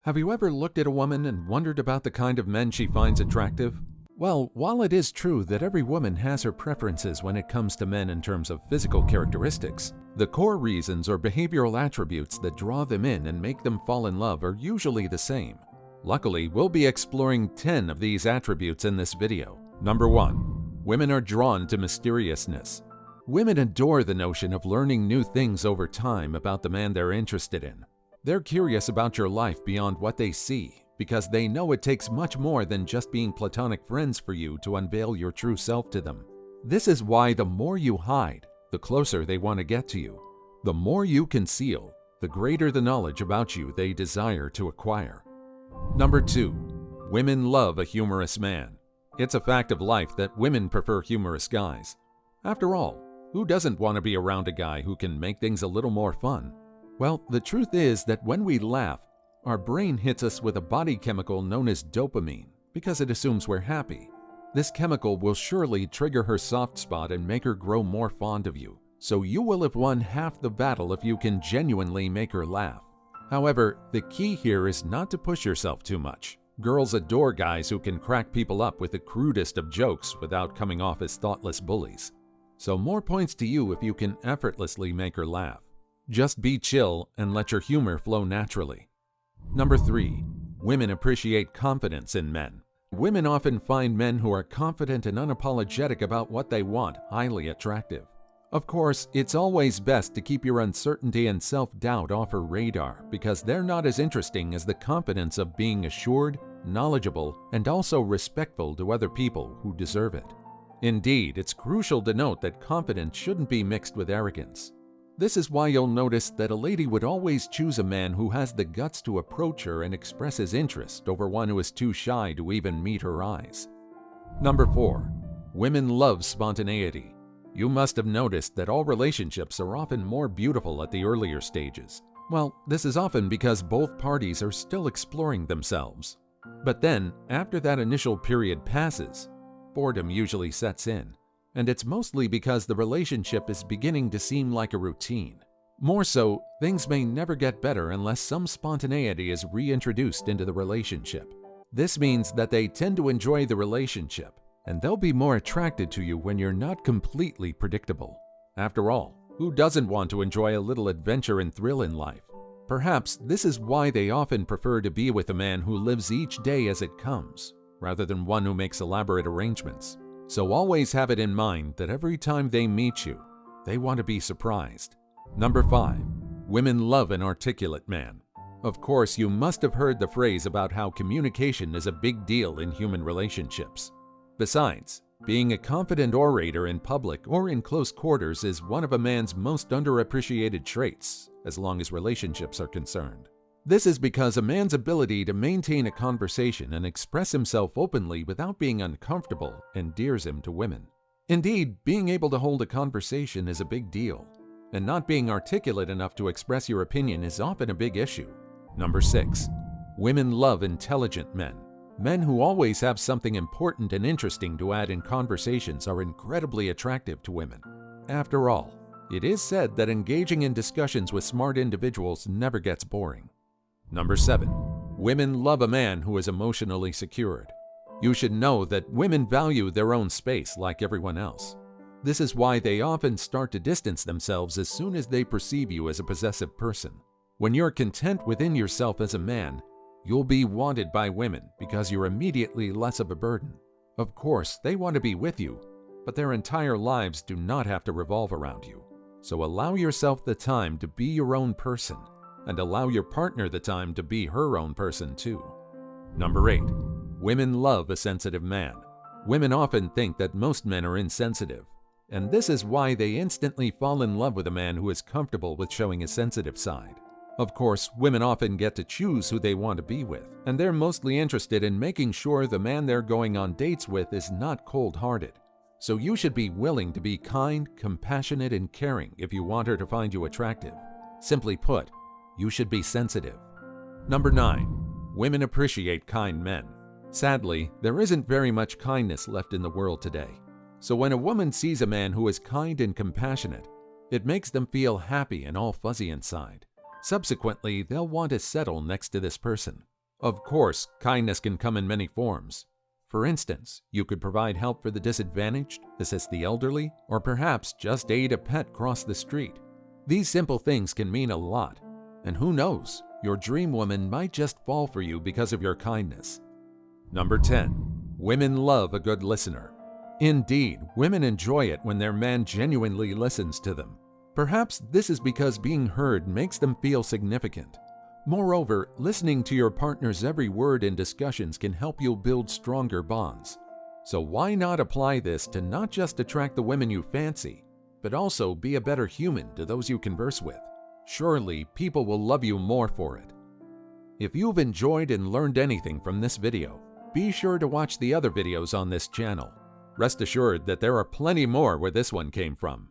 Have you ever looked at a woman and wondered about the kind of men she finds attractive? Well, while it is true that every woman has her preferences when it comes to men in terms of physical characteristics, the core reasons or behavioral attributes that draw them in and make them fall in love are usually the same. Luckily, we'll be exploring 10 of these attributes in this video. Number 1. Women are drawn to mysteriousness. Women adore the notion of learning new things over time about the man they're interested in. They're curious about your life beyond what they see, because they know it takes much more than just being platonic friends for you to unveil your true self to them. This is why the more you hide, the closer they want to get to you. The more you conceal, the greater the knowledge about you they desire to acquire. Number 2. Women love a humorous man. It's a fact of life that women prefer humorous guys. After all, who doesn't want to be around a guy who can make things a little more fun? Well, the truth is that when we laugh, our brain hits us with a body chemical known as dopamine because it assumes we're happy. This chemical will surely trigger her soft spot and make her grow more fond of you, so you will have won half the battle if you can genuinely make her laugh. However, the key here is not to push yourself too much. Girls adore guys who can crack people up with the crudest of jokes without coming off as thoughtless bullies. So more points to you if you can effortlessly make her laugh. Just be chill and let your humor flow naturally. Number 3. Women appreciate confidence in men. Women often find men who are confident and unapologetic about what they want highly attractive. Of course, it's always best to keep your uncertainty and self-doubt off her radar because they're not as interesting as the confidence of being assured, knowledgeable, and also respectful to other people who deserve it. Indeed, it's crucial to note that confidence shouldn't be mixed with arrogance. This is why you'll notice that a lady would always choose a man who has the guts to approach her and express his interest over one who is too shy to even meet her eyes. Number 4. Women love spontaneity. You must have noticed that all relationships are often more beautiful at the earlier stages. Well, this is often because both parties are still exploring themselves. But then, after that initial period passes, boredom usually sets in. And it's mostly because the relationship is beginning to seem like a routine. More so, things may never get better unless some spontaneity is reintroduced into the relationship. This means that they tend to enjoy the relationship, and they'll be more attracted to you when you're not completely predictable. After all, who doesn't want to enjoy a little adventure and thrill in life? Perhaps this is why they often prefer to be with a man who lives each day as it comes, rather than one who makes elaborate arrangements. So always have it in mind that every time they meet you, they want to be surprised. Number 5. Women love an articulate man. Of course, you must have heard the phrase about how communication is a big deal in human relationships. Besides, being a confident orator in public or in close quarters is one of a man's most underappreciated traits, as long as relationships are concerned. This is because a man's ability to maintain a conversation and express himself openly without being uncomfortable endears him to women. Indeed, being able to hold a conversation is a big deal, and not being articulate enough to express your opinion is often a big issue. Number 6. Women love intelligent men. Men who always have something important and interesting to add in conversations are incredibly attractive to women. After all, it is said that engaging in discussions with smart individuals never gets boring. Number 7. Women love a man who is emotionally secured. You should know that women value their own space like everyone else. This is why they often start to distance themselves as soon as they perceive you as a possessive person. When you're content within yourself as a man, you'll be wanted by women because you're immediately less of a burden. Of course, they want to be with you, but their entire lives do not have to revolve around you. So allow yourself the time to be your own person, and allow your partner the time to be her own person too. Number 8. Women love a sensitive man. Women often think that most men are insensitive, and this is why they instantly fall in love with a man who is comfortable with showing his sensitive side. Of course, women often get to choose who they want to be with, and they're mostly interested in making sure the man they're going on dates with is not cold-hearted. So you should be willing to be kind, compassionate, and caring if you want her to find you attractive. Simply put, you should be sensitive. Number 9. Women appreciate kind men. Sadly, there isn't very much kindness left in the world today. So when a woman sees a man who is kind and compassionate, it makes them feel happy and all fuzzy inside. Subsequently, they'll want to settle next to this person. Of course, kindness can come in many forms. For instance, you could provide help for the disadvantaged, assist the elderly, or perhaps just aid a pet cross the street. These simple things can mean a lot. And who knows, your dream woman might just fall for you because of your kindness. Number 10. Women love a good listener. Indeed, women enjoy it when their man genuinely listens to them. Perhaps this is because being heard makes them feel significant. Moreover, listening to your partner's every word in discussions can help you build stronger bonds. So why not apply this to not just attract the women you fancy, but also be a better human to those you converse with? Surely, people will love you more for it. If you've enjoyed and learned anything from this video, be sure to watch the other videos on this channel. Rest assured that there are plenty more where this one came from.